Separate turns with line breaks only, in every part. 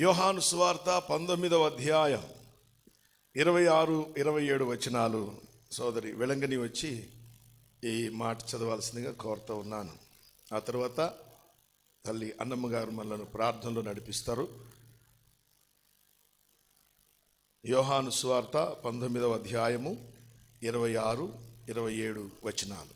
యోహాను సువార్త 19వ అధ్యాయం 26, 27 వచనాలు సోదరి వెలంగని వచ్చి ఈ మాట చదవాల్సిందిగా కోరుతూ ఉన్నాను. ఆ తర్వాత తల్లి అన్నమ్మ గారు మనల్ని ప్రార్థనలో నడిపిస్తారు. యోహాను సువార్త 19వ అధ్యాయము 26, 27 వచనాలు.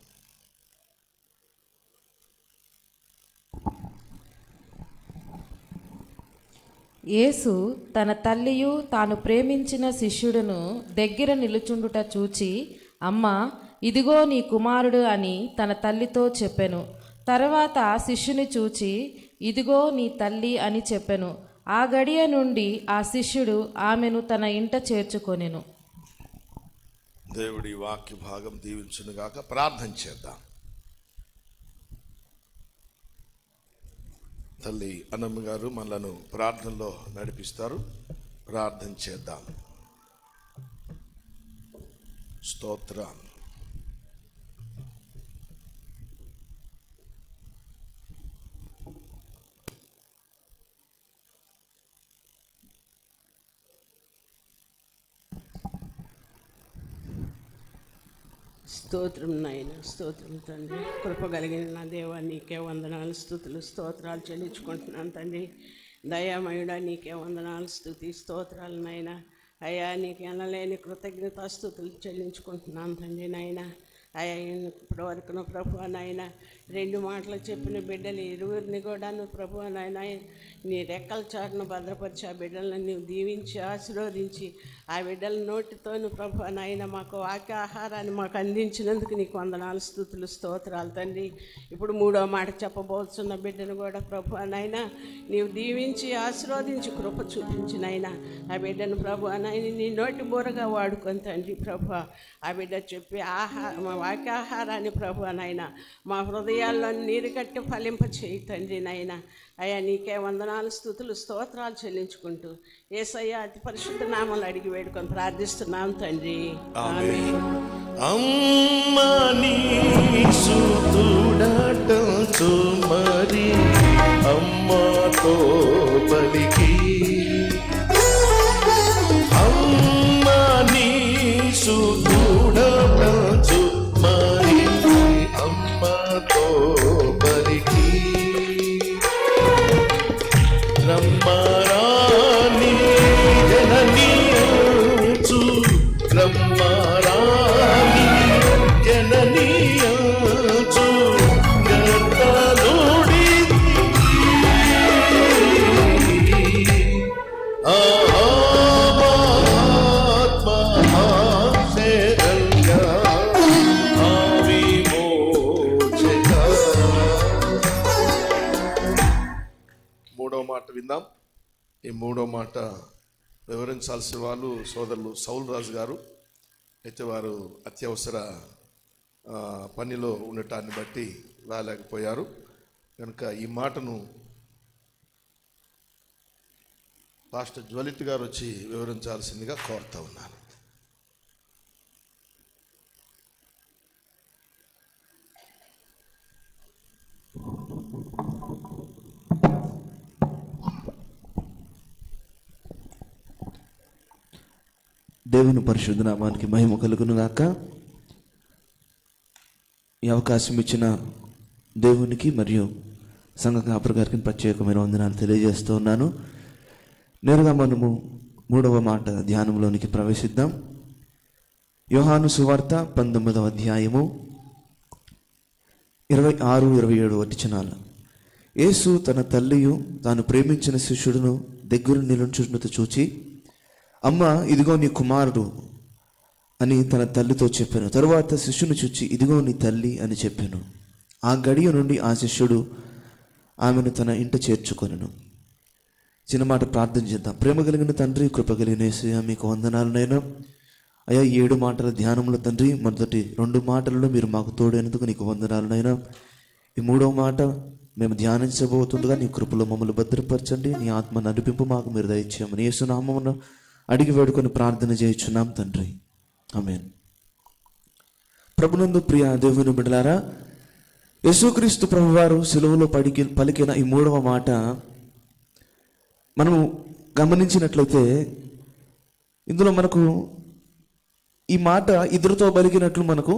యేసు తన తల్లియు తాను ప్రేమించిన శిష్యుడును దగ్గర నిలుచుండుట చూచి, అమ్మా, ఇదిగో నీ కుమారుడు అని తన తల్లితో చెప్పెను. తర్వాత శిష్యుని చూచి, ఇదిగో నీ తల్లి అని చెప్పెను. ఆ గడియ నుండి ఆ శిష్యుడు ఆమెను తన ఇంట చేర్చుకొనెను.
దేవుడి వాక్య భాగం దీవించునుగాక. ప్రార్థన చేద్దాం. తల్లి అన్నమ్మ గారు మనలను ప్రార్థనలో నడిపిస్తారు. ప్రార్థన చేద్దాం. స్తోత్రం.
స్తోత్రం నాయన, స్తోత్రం తండ్రి. కృప కలిగిన నా దేవా, నీకే వందనాలు, స్తుతులు, స్తోత్రాలు చెల్లించుకుంటున్నాను తండ్రి. దయామయుడా, నీకే వందనాలు, స్తుతి, స్తోత్రాలు నాయన. అయ్యా, నీకు ఎనలేని కృతజ్ఞత స్తుతులు చెల్లించుకుంటున్నాను తండ్రి నాయన. అయ్యా, ఇప్పటివరకు ప్రభు నాయన 2 మాటలు చెప్పిన బిడ్డలు ఇరువురిని కూడా నువ్వు ప్రభు నాయన నీ రెక్కల చాటును భద్రపరిచి ఆ బిడ్డలను నువ్వు దీవించి ఆశీర్వదించి ఆ బిడ్డల నోటితో నువ్వు ప్రభు నాయన మాకు వాక్య ఆహారాన్ని మాకు అందించినందుకు నీకు వందనాలు, స్తుతులు, స్తోత్రాలు తండ్రి. ఇప్పుడు 3వ మాట చెప్పబోతున్న బిడ్డను కూడా ప్రభు నాయన నీవు దీవించి ఆశీర్వదించి కృప చూపించినైనా ఆ బిడ్డను ప్రభు నాయన నీ నోటి బూరగా వాడుకొని తండ్రి ప్రభు ఆ బిడ్డ చెప్పి మా వాక్యాహారాన్ని ప్రభు నాయన మా హృదయాల్లో నీరు కట్టి ఫలింప చేయి తండ్రి నాయన. అయ్యా, నీకే వందనాలు, స్తుతులు, స్తోత్రాలు చెల్లించుకుంటూ యేసయ్య అతి పరిశుద్ధ నామములు అడిగి వేడుకొని ప్రార్థిస్తున్నాం తండ్రి. ఆమేన్.
అమ్మా నీ సుతుడటంతో మరి అమ్మతో పలికి, అమ్మా నీ సుతుడటంతో మరి అమ్మతో పలికి, రమ్మరాని జననీయంచు, రమ్మరాని జననీయంచు గతలుడి ఆత్మ ఆశేరంగా ఆవి మోచక. 3వ మాట విందాం. ఈ 3వ మాట వివరించాల్సిన వాళ్ళు సోదరులు సౌల్ రాజు గారు. అయితే వారు అత్యవసర పనిలో ఉండటాన్ని బట్టి రాలేకపోయారు. కనుక ఈ మాటను పాస్టర్ జ్వలిత్ గారు వచ్చి వివరించాల్సిందిగా కోరుతా ఉన్నాను.
దేవుని పరిశుద్ధ నామానికి మహిమ కలుగును గాక. ఈ అవకాశం ఇచ్చిన దేవునికి మరియు సంఘ కాపరి గారికి ప్రత్యేకమైన వందనాలు తెలియజేస్తూ ఉన్నాను. నేరుగా మనము 3వ మాట ధ్యానంలోనికి ప్రవేశిద్దాం. యోహాను సువార్త 19వ అధ్యాయము 26, 27 వచనాలు. యేసు తన తల్లియు తాను ప్రేమించిన శిష్యుడును దగ్గర నిలుచుండుట చూచి, అమ్మా, ఇదిగో నీ కుమారుడు అని తన తల్లితో చెప్పాను. తరువాత శిష్యుని చూచి, ఇదిగో నీ తల్లి అని చెప్పాను. ఆ గడియ నుండి ఆ శిష్యుడు ఆమెను తన ఇంట చేర్చుకొనెను. చిన్న మాట ప్రార్థన చేద్దాం. ప్రేమ కలిగిన తండ్రి, కృప కలిగిన యేసయ్య, మీకు వందనాలనైనా. అయ్యా, 7 మాటల ధ్యానంలో తండ్రి మొదటి 2 మాటలలో మీరు మాకు తోడైనందుకు నీకు వందనాలనైనా. ఈ 3వ మాట మేము ధ్యానించబోతుండగా నీ కృపలో మమ్మల్ని భద్రపరచండి. నీ ఆత్మ నడిపింపు మాకు మీరు దయచేయమని యేసు నామమున అడిగి వేడుకొని ప్రార్థన చేయుచున్నాం తండ్రి. ఆమేన్. ప్రభునందు ప్రియ దేవుని బిడ్డలారా, యేసుక్రీస్తు ప్రభువారు సిలువలో పలికిన ఈ 3వ మాట మనము గమనించినట్లయితే ఇందులో మనకు ఈ మాట ఇద్దరితో పలికినట్లు మనకు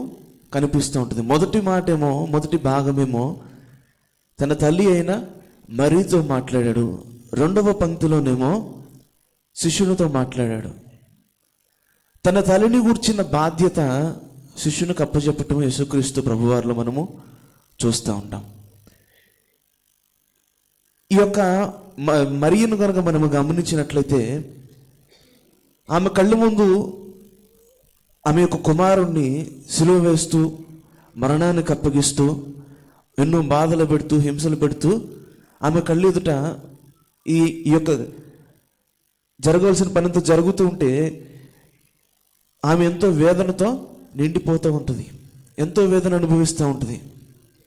కనిపిస్తూ ఉంటుంది. మొదటి భాగమేమో తన తల్లి అయిన మరీతో మాట్లాడాడు. రెండవ పంక్తిలోనేమో శిష్యునితో మాట్లాడాడు. తన తల్లిని గూర్చిన బాధ్యత శిష్యునికి అప్పచెప్పటం యేసుక్రీస్తు ప్రభువారిలో మనము చూస్తూ ఉంటాం. ఈ యొక్క మరియను కనుక మనము గమనించినట్లయితే ఆమె కళ్ళ ముందు ఆమె యొక్క కుమారుణ్ణి సిలువ వేస్తూ మరణానికి అప్పగిస్తూ ఎన్నో బాధలు పెడుతూ హింసలు పెడుతూ ఆమె కళ్ళు ఎదుట ఈ యొక్క జరగవలసిన పనంతా జరుగుతూ ఉంటే ఆమె ఎంతో వేదనతో నిండిపోతూ ఉంటుంది, ఎంతో వేదన అనుభవిస్తూ ఉంటుంది.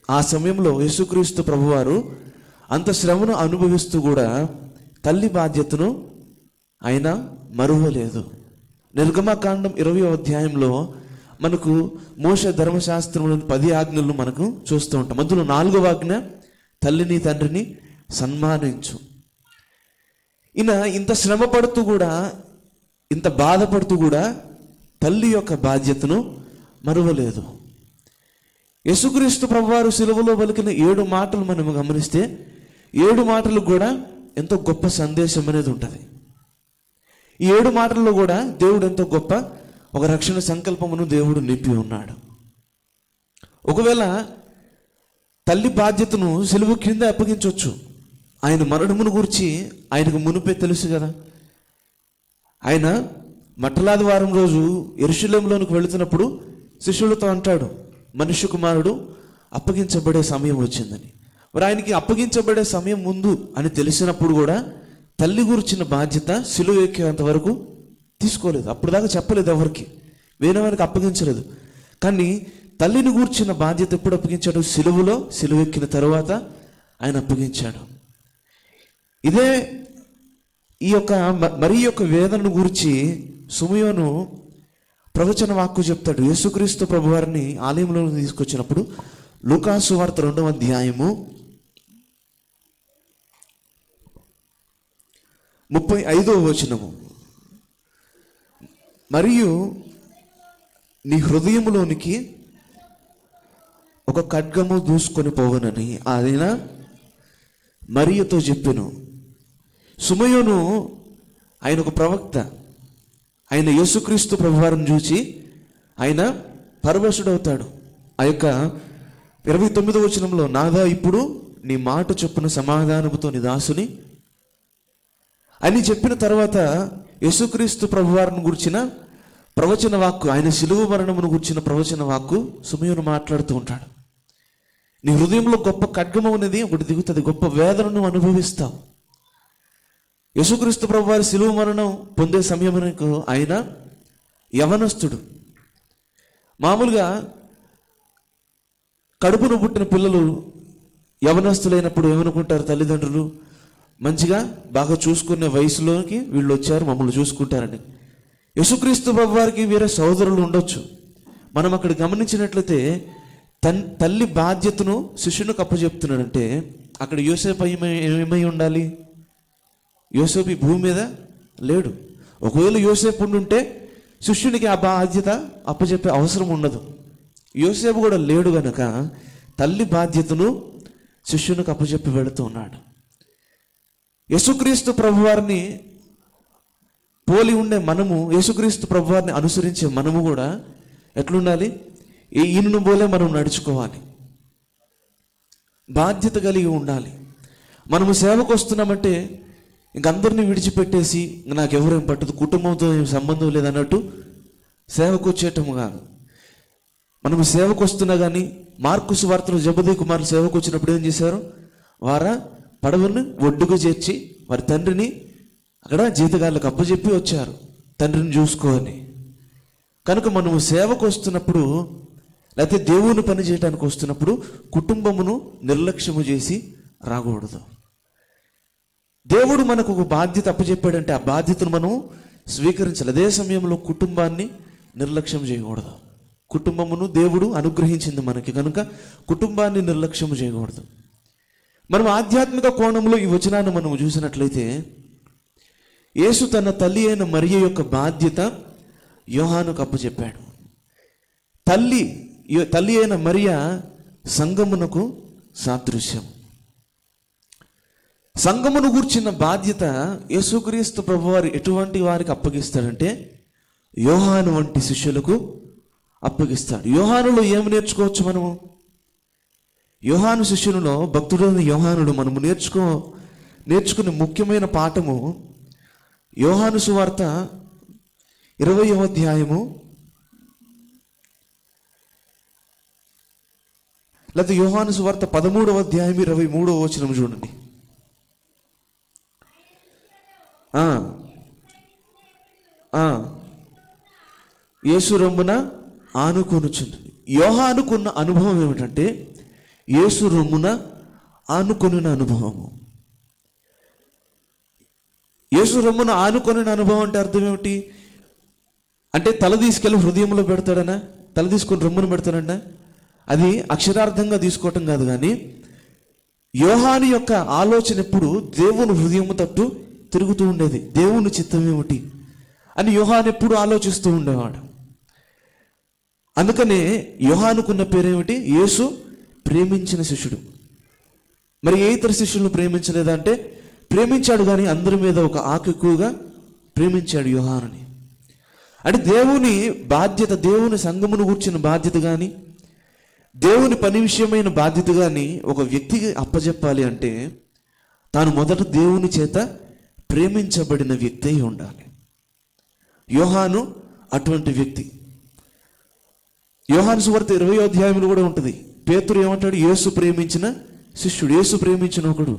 ఆ సమయంలో యేసుక్రీస్తు ప్రభువారు అంత శ్రమను అనుభవిస్తూ కూడా తల్లి బాధ్యతను ఆయన మరువలేదు. నిర్గమకాండం 20వ అధ్యాయంలో మనకు మోషే ధర్మశాస్త్రంలోని 10 ఆజ్ఞలను మనకు చూస్తూ ఉంటాం. అందులో 4వ ఆజ్ఞ తల్లిని తండ్రిని సన్మానించు. ఈయన ఇంత శ్రమ పడుతూ కూడా, ఇంత బాధపడుతూ కూడా తల్లి యొక్క బాధ్యతను మరువలేదు. యేసుక్రీస్తు ప్రభువారు సిలువలో పలికిన 7 మాటలు మనం గమనిస్తే 7 మాటలకు కూడా ఎంతో గొప్ప సందేశం అనేది ఉంటుంది. ఈ 7 మాటల్లో కూడా దేవుడు ఎంతో గొప్ప ఒక రక్షణ సంకల్పమును దేవుడు నింపి ఉన్నాడు. ఒకవేళ తల్లి బాధ్యతను సిలువ కింద అప్పగించవచ్చు. ఆయన మరణమును గురించి ఆయనకు మునుపే తెలుసు కదా. ఆయన మట్టలాది వారం రోజు యెరూషలేములోనికి వెళుతున్నప్పుడు శిష్యులతో అంటాడు, మనుష్య కుమారుడు అప్పగించబడే సమయం వచ్చిందని. మరి ఆయనకి అప్పగించబడే సమయం ముందు అని తెలిసినప్పుడు కూడా తల్లి గురించిన బాధ్యత సిలువ ఎక్కేంత వరకు తీసుకోలేదు. అప్పుడు దాకా చెప్పలేదు, ఎవరికి వేరే వారికి అప్పగించలేదు. కానీ తల్లిని గూర్చిన బాధ్యత ఎప్పుడు అప్పగించాడు? సిలువ ఎక్కిన తరువాత ఆయన అప్పగించాడు. ఇదే ఈ యొక్క మరి యొక్క వేదనను గురించి సుమయోను ప్రవచన వాక్కు చెప్తాడు. యేసుక్రీస్తు ప్రభువారిని ఆలయంలో తీసుకొచ్చినప్పుడు లూకాసు వార్త 2వ అధ్యాయము 35వ వచనము, మరియు నీ హృదయములోనికి ఒక ఖడ్గము దూసుకొని పోవనని ఆయన మరియతో చెప్పెను. సుమయోను ఆయన ఒక ప్రవక్త. ఆయన యేసుక్రీస్తు ప్రభువారిని చూసి ఆయన పరవశుడవుతాడు. ఆ యొక్క 29వ వచనంలో, నాదా ఇప్పుడు నీ మాట చొప్పున సమాధానముతో నీ దాసుని అని చెప్పిన తర్వాత యేసుక్రీస్తు ప్రభువారిని గురించిన ప్రవచన వాక్కు, ఆయన సిలువ మరణమును గురించిన ప్రవచన వాక్కు సుమయోను మాట్లాడుతూ ఉంటాడు. నీ హృదయంలో గొప్ప ఖడ్గము అనేది ఒకటి దిగుతుంది, గొప్ప వేదనను అనుభవిస్తావు. యేసుక్రీస్తు ప్రభువారి సిలువ మరణం పొందే సమయమునకు ఆయన యవనస్తుడు. మామూలుగా కడుపును పుట్టిన పిల్లలు యవనస్తులైనప్పుడు ఏమనుకుంటారు తల్లిదండ్రులు? మంచిగా బాగా చూసుకునే వయసులోకి వీళ్ళు వచ్చారు, మమ్మల్ని చూసుకుంటారని. యేసుక్రీస్తు ప్రభువారికి వేరే సోదరులు ఉండొచ్చు. మనం అక్కడ గమనించినట్లయితే తల్లి బాధ్యతను శిష్యునికి అప్పచెప్తున్నాడంటే అక్కడ యోసేపు ఏమై ఉండాలి? యోసేపు ఈ భూమి మీద లేడు. ఒకవేళ యోసేపు ఉండుంటే శిష్యునికి ఆ బాధ్యత అప్పచెప్పే అవసరం ఉండదు. యోసేపు కూడా లేడు గనక తల్లి బాధ్యతను శిష్యునికి అప్పచెప్పి వెళుతూ ఉన్నాడు. యేసుక్రీస్తు ప్రభువారిని పోలి ఉండే మనము, యేసుక్రీస్తు ప్రభువారిని అనుసరించే మనము కూడా ఎట్లుండాలి? ఈయనను పోలే మనం నడుచుకోవాలి, బాధ్యత కలిగి ఉండాలి. మనము సేవకు వస్తున్నామంటే ఇంకందరినీ విడిచిపెట్టేసి నాకెవరేం పట్టదు, కుటుంబంతో ఏం సంబంధం లేదన్నట్టు సేవకు వచ్చేయటం కాదు. మనము సేవకు వస్తున్నా కానీ మార్కు సువార్తలో జబదయి కుమారులు సేవకు వచ్చినప్పుడు ఏం చేశారు? వారా పడవను ఒడ్డుకు చేర్చి వారి తండ్రిని అక్కడ జీతగాళ్ళకు అప్పచెప్పి వచ్చారు, తండ్రిని చూసుకోని. కనుక మనము సేవకు వస్తున్నప్పుడు, లేకపోతే దేవుని పని చేయడానికి వస్తున్నప్పుడు కుటుంబమును నిర్లక్ష్యము చేసి రాకూడదు. దేవుడు మనకు ఒక బాధ్యత అప్పచెప్పాడంటే ఆ బాధ్యతను మనం స్వీకరించాలి. అదే సమయంలో కుటుంబాన్ని నిర్లక్ష్యం చేయకూడదు. కుటుంబమును దేవుడు అనుగ్రహించింది మనకి, కనుక కుటుంబాన్ని నిర్లక్ష్యం చేయకూడదు. మనం ఆధ్యాత్మిక కోణంలో ఈ వచనాన్ని మనం చూసినట్లయితే యేసు తన తల్లి అయిన మరియ యొక్క బాధ్యత యోహానుకు అప్పచెప్పాడు. తల్లి అయిన మరియ సంఘమునకు సాదృశ్యం. సంఘమును గూర్చిన బాధ్యత యేసుక్రీస్తు ప్రభువారు ఎటువంటి వారికి అప్పగిస్తాడంటే యోహాను వంటి శిష్యులకు అప్పగిస్తాడు. యోహానులో ఏమి నేర్చుకోవచ్చు మనము? యోహాను శిష్యులలో భక్తుడైన యోహానుడు మనము నేర్చుకునే ముఖ్యమైన పాఠము యోహాను సువార్త 20వ అధ్యాయము లేదా యోహాను సువార్త 13వ అధ్యాయం 23వ వచనం చూడండి. యేసు రొమ్మున ఆనుకొనుచుంది. యోహానుకున్న అనుభవం ఏమిటంటే యేసు రొమ్మున ఆనుకొనిన అనుభవము. యేసు రొమ్మున ఆనుకొనిన అనుభవం అంటే అర్థం ఏమిటి? అంటే తల తీసుకెళ్ళి హృదయంలో పెడతాడనా? తల తీసుకొని రొమ్మును పెడతాడన్నా? అది అక్షరార్థంగా తీసుకోవటం కాదు. కానీ యోహాను యొక్క ఆలోచన ఎప్పుడు దేవుని హృదయము తట్టు తిరుగుతూ ఉండేది. దేవుని చిత్తం ఏమిటి అని యోహాను ఎప్పుడు ఆలోచిస్తూ ఉండేవాడు. అందుకనే యోహానుకున్న పేరేమిటి? యేసు ప్రేమించిన శిష్యుడు. మరి ఏ ఇతర శిష్యులను ప్రేమించలేదా అంటే ప్రేమించాడు, కానీ అందరి మీద ఒక ఆకు ఎక్కువగా ప్రేమించాడు యోహానుని. అంటే దేవుని బాధ్యత, దేవుని సంఘమును కూర్చున్న బాధ్యత కానీ దేవుని పని విషయమైన బాధ్యత కానీ ఒక వ్యక్తికి అప్పచెప్పాలి అంటే తాను మొదట దేవుని చేత ప్రేమించబడిన వ్యక్తి అయి ఉండాలి. యోహాను అటువంటి వ్యక్తి. యోహాను సువార్త 20వ అధ్యాయంలో కూడా ఉంటుంది. పేతురు ఏమంటాడు? యేసు ప్రేమించిన శిష్యుడు, యేసు ప్రేమించిన ఒకడు.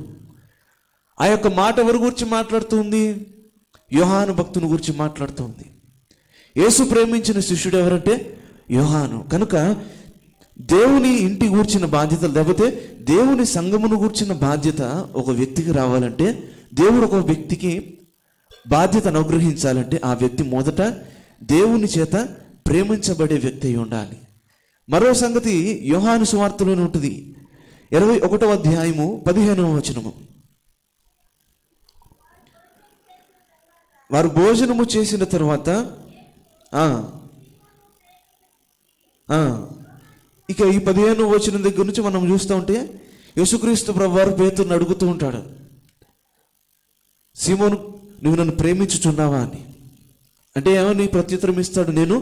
ఆ యొక్క మాట ఎవరి గురించి మాట్లాడుతుంది? యోహాను భక్తుని గురించి మాట్లాడుతుంది. యేసు ప్రేమించిన శిష్యుడు ఎవరంటే యోహాను. కనుక దేవుని ఇంటి గూర్చిన బాధ్యత, లేకపోతే దేవుని సంఘమును గూర్చిన బాధ్యత ఒక వ్యక్తికి రావాలంటే, దేవుడు ఒక వ్యక్తికి బాధ్యత అనుగ్రహించాలంటే ఆ వ్యక్తి మొదట దేవుని చేత ప్రేమించబడే వ్యక్తి అయి ఉండాలి. మరో సంగతి యోహాను సువార్తలోనే ఉంటుంది. 21వ అధ్యాయము 15వ వచనము. వారు భోజనము చేసిన తర్వాత ఇక ఈ 15వ వచనం దగ్గర నుంచి మనం చూస్తూ ఉంటే యేసుక్రీస్తు ప్రభువారు పేతురుని అడుగుతూ ఉంటాడు, సీమోను, నువ్వు నన్ను ప్రేమించుచున్నావా అని. అంటే ఏమని ప్రత్యుత్తరం ఇస్తాడు? నేను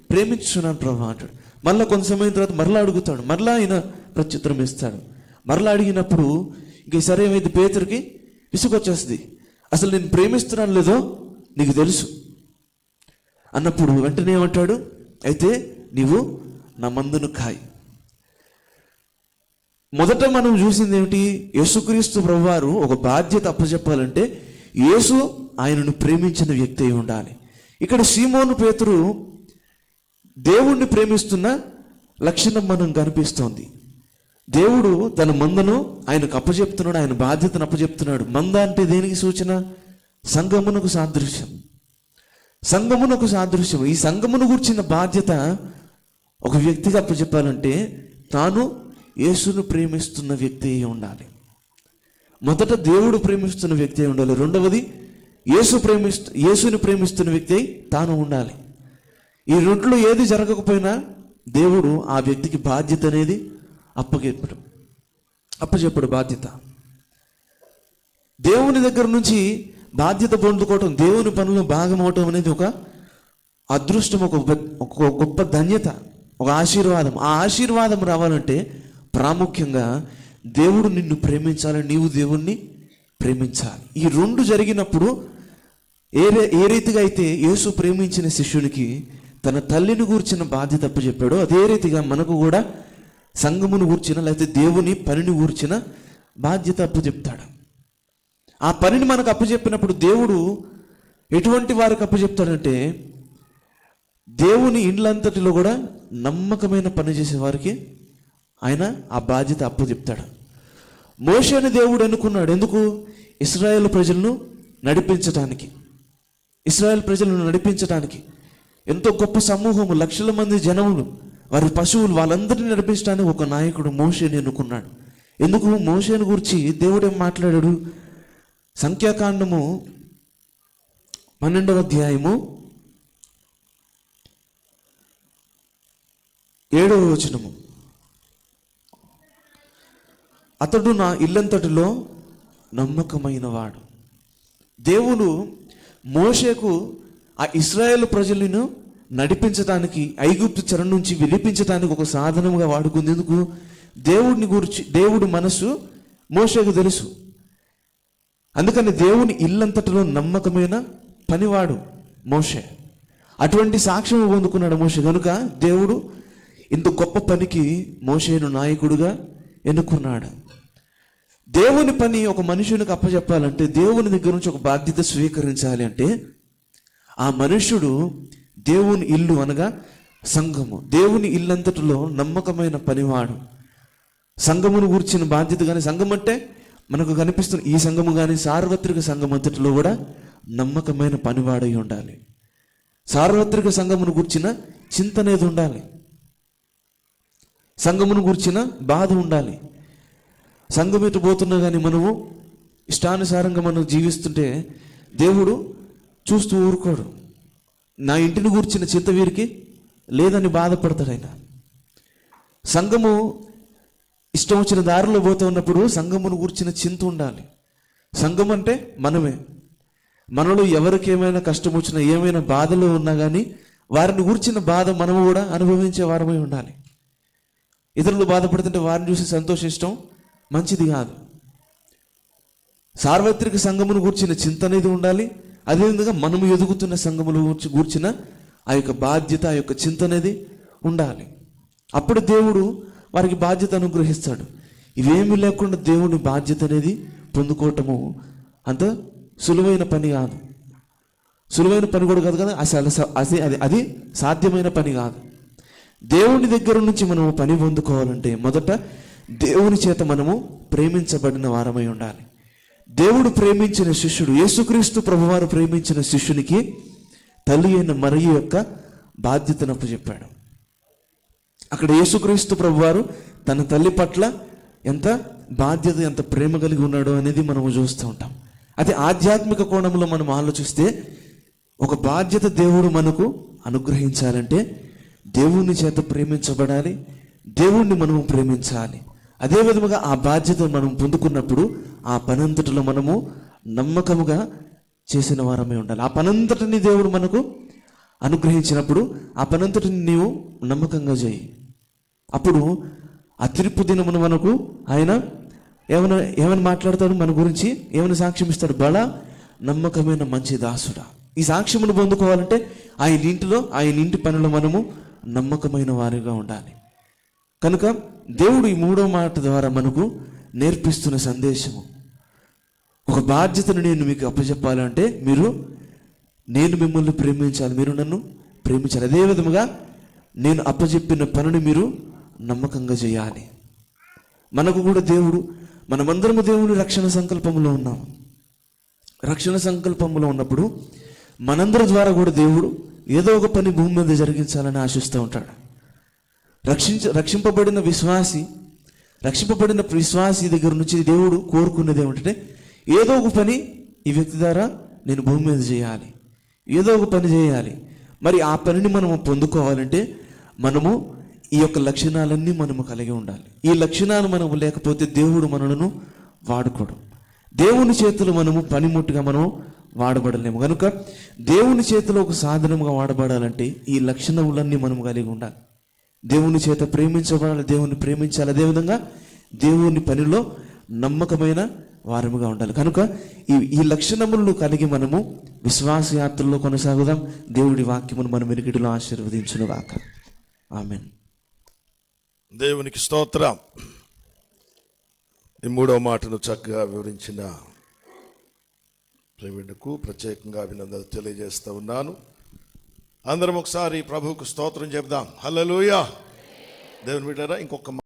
ప్రేమించుచున్నాను ప్రభు అంటాడు. మళ్ళీ కొంత సమయం తర్వాత మరలా అడుగుతాడు, మరలా ఆయన ప్రత్యుత్తరం ఇస్తాడు. మరలా అడిగినప్పుడు ఇంక సరే ఏమైంది? పేతురుకి విసుగొచ్చేస్తుంది. అసలు నేను ప్రేమిస్తున్నాను లేదో నీకు తెలుసు అన్నప్పుడు వెంటనే ఏమంటాడు? అయితే నీవు నా మందును కాయి. మొదట మనం చూసింది ఏమిటి? యేసుక్రీస్తు ప్రభువారు ఒక బాధ్యత అప్పచెప్పాలంటే యేసు ఆయనను ప్రేమించిన వ్యక్తి అయి ఉండాలి. ఇక్కడ సీమోను పేతురు దేవుణ్ణి ప్రేమిస్తున్న లక్షణం మనం కనిపిస్తోంది. దేవుడు తన మందను ఆయనకు అప్పచెప్తున్నాడు, ఆయన బాధ్యతను అప్పచెప్తున్నాడు. మంద అంటే దేనికి సూచన? సంఘమునకు సాదృశ్యం. సంఘమునకు సాదృశ్యం. ఈ సంఘమును గురించిన బాధ్యత ఒక వ్యక్తికి అప్పచెప్పాలంటే తాను యేసును ప్రేమిస్తున్న వ్యక్తి అయి ఉండాలి. మొదట దేవుడు ప్రేమిస్తున్న వ్యక్తి అయి ఉండాలి. రెండవది యేసుని ప్రేమిస్తున్న వ్యక్తి అయి తాను ఉండాలి. ఈ రెండులో ఏది జరగకపోయినా దేవుడు ఆ వ్యక్తికి బాధ్యత అనేది అప్పచెప్పడు బాధ్యత. దేవుని దగ్గర నుంచి బాధ్యత పొందుకోవటం, దేవుని పనులు భాగం అవటం అనేది ఒక అదృష్టం, ఒక గొప్ప ధన్యత, ఒక ఆశీర్వాదం. ఆ ఆశీర్వాదం రావాలంటే ప్రాముఖ్యంగా దేవుడు నిన్ను ప్రేమించాలని, నీవు దేవుణ్ణి ప్రేమించాలి. ఈ రెండు జరిగినప్పుడు ఏ రీతిగా అయితే యేసు ప్రేమించిన శిష్యునికి తన తల్లిని గూర్చిన బాధ్యత అప్పచెప్పాడో అదే రీతిగా మనకు కూడా సంఘమును గూర్చిన, లేకపోతే దేవుని పనిని గూర్చిన బాధ్యత అప్పచెప్తాడు. ఆ పనిని మనకు అప్పచెప్పినప్పుడు దేవుడు ఎటువంటి వారికి అప్పచెప్తాడంటే దేవుని ఇండ్లంతటిలో కూడా నమ్మకమైన పని చేసే వారికి ఆయన ఆ బాధ్యత అప్పచెప్తాడు. మోషేని దేవుడు ఎన్నుకున్నాడు. ఎందుకు? ఇశ్రాయేలు ప్రజలను నడిపించటానికి. ఎంతో గొప్ప సమూహము, లక్షల మంది జనములు, వారి పశువులు, వాళ్ళందరినీ నడిపించడానికి ఒక నాయకుడు మోషేని ఎన్నుకున్నాడు. ఎందుకు? మోషేని గురించి దేవుడు ఏం మాట్లాడాడు? సంఖ్యాకాండము 12వ అధ్యాయము 7వ వచనము. అతడు నా ఇల్లంతటిలో నమ్మకమైన వాడు. దేవుడు మోషేకు ఆ ఇశ్రాయేలు ప్రజలను నడిపించడానికి, ఐగుప్తు చెర నుంచి విడిపించడానికి ఒక సాధనముగా వాడుకునేందుకు దేవుడి మనసు మోషేకు తెలుసు. అందుకని దేవుని ఇల్లంతటిలో నమ్మకమైన పనివాడు మోషే. అటువంటి సాక్ష్యం పొందుకున్నాడు మోషే. కనుక దేవుడు ఇంత గొప్ప పనికి మోషేను నాయకుడిగా ఎన్నుకున్నాడు. దేవుని పని ఒక మనుషునికి అప్పచెప్పాలంటే, దేవుని దగ్గర నుంచి ఒక బాధ్యత స్వీకరించాలి అంటే, ఆ మనుష్యుడు దేవుని ఇల్లు అనగా సంఘము, దేవుని ఇల్లంతటిలో నమ్మకమైన పనివాడు. సంఘమును గూర్చిన బాధ్యత కానీ, సంఘం అంటే మనకు కనిపిస్తున్న ఈ సంఘము కానీ సార్వత్రిక సంఘం అంతటిలో కూడా నమ్మకమైన పనివాడై ఉండాలి. సార్వత్రిక సంఘమును గూర్చిన చింత అనేది ఉండాలి. సంఘమును గూర్చిన బాధ ఉండాలి. సంఘం ఎటు పోతున్నా కానీ మనము ఇష్టానుసారంగా మనం జీవిస్తుంటే దేవుడు చూస్తూ ఊరుకోడు. నా ఇంటిని గూర్చిన చింత వీరికి లేదని బాధపడతాడు ఆయన. సంఘము ఇష్టం వచ్చిన దారిలో పోతూ ఉన్నప్పుడు సంఘమును గూర్చిన చింత ఉండాలి. సంఘం అంటే మనమే. మనలో ఎవరికి ఏమైనా కష్టం వచ్చినా, ఏమైనా బాధలు ఉన్నా కానీ వారిని గూర్చిన బాధ మనము కూడా అనుభవించే వారమై ఉండాలి. ఇతరులు బాధపడుతుంటే వారిని చూసి సంతోషించడం మంచిది కాదు. సార్వత్రిక సంఘమును గూర్చిన చింత అనేది ఉండాలి. అదేవిధంగా మనము ఎదుగుతున్న సంఘమును గూర్చిన ఆ యొక్క బాధ్యత, ఆ యొక్క చింత అనేది ఉండాలి. అప్పుడు దేవుడు వారికి బాధ్యత అనుగ్రహిస్తాడు. ఇవేమీ లేకుండా దేవుని బాధ్యత అనేది పొందుకోవటము అంత సులువైన పని కాదు. సులువైన పని కూడా కాదు కదా, అది సాధ్యమైన పని కాదు. దేవుని దగ్గర నుంచి మనము పని పొందుకోవాలంటే మొదట దేవుని చేత మనము ప్రేమించబడిన వారమై ఉండాలి. దేవుడు ప్రేమించిన శిష్యుడు, యేసుక్రీస్తు ప్రభువారు ప్రేమించిన శిష్యునికి తల్లి అయిన మరియ యొక్క బాధ్యతను అప్పచెప్పాడు. అక్కడ యేసుక్రీస్తు ప్రభువారు తన తల్లి పట్ల ఎంత బాధ్యత, ఎంత ప్రేమ కలిగి ఉన్నాడో అనేది మనము చూస్తూ ఉంటాం. అదే ఆధ్యాత్మిక కోణంలో మనం ఆలోచిస్తే, ఒక బాధ్యత దేవుడు మనకు అనుగ్రహించాలంటే దేవుని చేత ప్రేమించబడాలి, దేవుణ్ణి మనము ప్రేమించాలి. అదే విధముగా ఆ బాధ్యత మనం పొందుకున్నప్పుడు ఆ పనంతటిలో మనము నమ్మకముగా చేసిన వారమే ఉండాలి. ఆ పనంతటిని దేవుడు మనకు అనుగ్రహించినప్పుడు ఆ పనంతటిని నీవు నమ్మకంగా చేయి. అప్పుడు ఆ తీర్పు దినమున మనకు ఆయన ఏమని మాట్లాడతాడు, మన గురించి ఏమైనా సాక్ష్యం ఇస్తాడు, బల నమ్మకమైన మంచి దాసుడా. ఈ సాక్ష్యమును పొందుకోవాలంటే ఆయన ఇంటిలో, ఆయన ఇంటి పనిలో మనము నమ్మకమైన వారిగా ఉండాలి. కనుక దేవుడు ఈ 3వ మాట ద్వారా మనకు నేర్పిస్తున్న సందేశము, ఒక బాధ్యతను నేను మీకు అప్పచెప్పాలంటే నేను మిమ్మల్ని ప్రేమించాలి, మీరు నన్ను ప్రేమించాలి. అదే విధముగా నేను అప్పచెప్పిన పనిని మీరు నమ్మకంగా చేయాలి. మనకు కూడా దేవుడు, మనమందరము దేవుని రక్షణ సంకల్పంలో ఉన్నాము. రక్షణ సంకల్పంలో ఉన్నప్పుడు మనందరి ద్వారా కూడా దేవుడు ఏదో ఒక పని భూమి మీద జరిగించాలని ఆశిస్తూ ఉంటాడు. రక్షింపబడిన విశ్వాసి దగ్గర నుంచి దేవుడు కోరుకునేది ఏమిటంటే, ఏదో ఒక పని ఈ వ్యక్తి ద్వారా నేను భూమి మీద చేయాలి, ఏదో ఒక పని చేయాలి. మరి ఆ పనిని మనము పొందుకోవాలంటే మనము ఈ యొక్క లక్షణాలన్నీ మనము కలిగి ఉండాలి. ఈ లక్షణాలు మనము లేకపోతే దేవుడు మనలను వాడుకోవడం, దేవుని చేతులు మనము పనిముట్టుగా మనము వాడబడలేము. కనుక దేవుని చేతిలో ఒక సాధనముగా వాడబడాలంటే ఈ లక్షణములన్నీ మనము కలిగి ఉండాలి. దేవుని చేత ప్రేమించబడాలి, దేవుని ప్రేమించాలి, అదేవిధంగా దేవుని పనిలో నమ్మకమైన వారముగా ఉండాలి. కనుక ఈ లక్షణములను కలిగి మనము విశ్వాస యాత్రలో కొనసాగుదాం. దేవుడి వాక్యమును మన వెనుకటిలో ఆశీర్వదించును గాక. ఆమేన్.
దేవునికి స్తోత్రం. ఈ 3వ మాటను చక్కగా వివరించిన ప్రవీణ్కు ప్రత్యేకంగా అభినందనలు తెలియజేస్తూ ఉన్నాను. అందరం ఒకసారి ప్రభువుకు స్తోత్రం చెప్దాం. హల్లెలూయా. దేవుని బిడ్డలారా, ఇంకొక